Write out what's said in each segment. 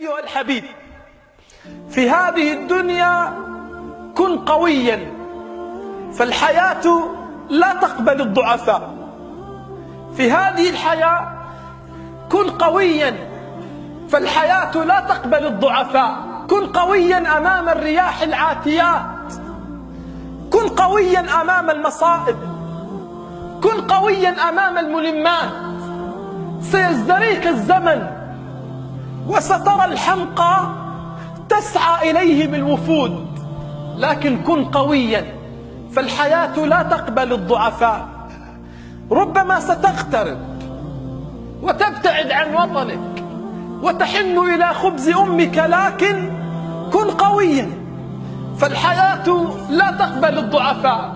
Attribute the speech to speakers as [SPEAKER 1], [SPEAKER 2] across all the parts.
[SPEAKER 1] أيها الحبيب، في هذه الدنيا كن قويا، فالحياة لا تقبل الضعفاء. في هذه الحياة كن قويا، فالحياة لا تقبل الضعفاء. كن قويا أمام الرياح العاتيات، كن قويا أمام المصائب، كن قويا أمام الملمات. سيزدريك الزمن وسترى الحمقى تسعى إليهم الوفود، لكن كن قويا، فالحياة لا تقبل الضعفاء. ربما ستغترب وتبتعد عن وطنك وتحن إلى خبز أمك، لكن كن قويا، فالحياة لا تقبل الضعفاء.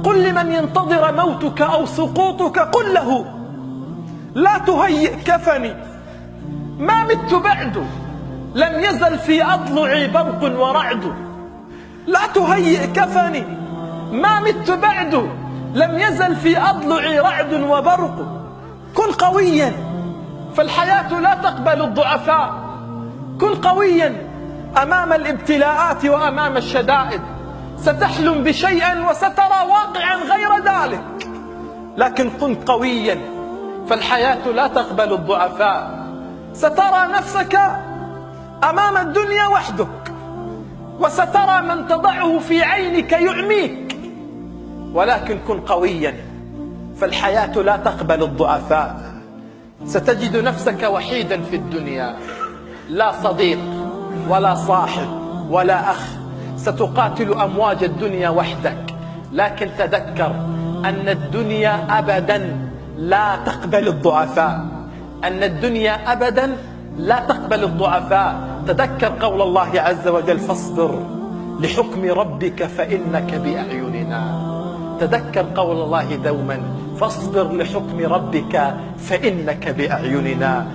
[SPEAKER 1] قل لمن ينتظر موتك أو سقوطك، قل له لا تهيئ كفني، ما مت بعد، لم يزل في أضلعي برق ورعد. لا تهيئ كفني، ما مت بعد، لم يزل في أضلعي رعد وبرق. كن قويا، فالحياة لا تقبل الضعفاء. كن قويا أمام الابتلاءات وأمام الشدائد. ستحلم بشيء وسترى واقعا غير ذلك، لكن كن قويا، فالحياة لا تقبل الضعفاء. سترى نفسك أمام الدنيا وحدك، وسترى من تضعه في عينك يعميك، ولكن كن قويا، فالحياة لا تقبل الضعفاء. ستجد نفسك وحيدا في الدنيا، لا صديق ولا صاحب ولا أخ. ستقاتل أمواج الدنيا وحدك، لكن تذكر أن الدنيا أبدا لا تقبل الضعفاء، أن الدنيا أبدا لا تقبل الضعفاء. تذكر قول الله عز وجل: فاصبر لحكم ربك فإنك بأعيننا. تذكر قول الله دوما: فاصبر لحكم ربك فإنك بأعيننا.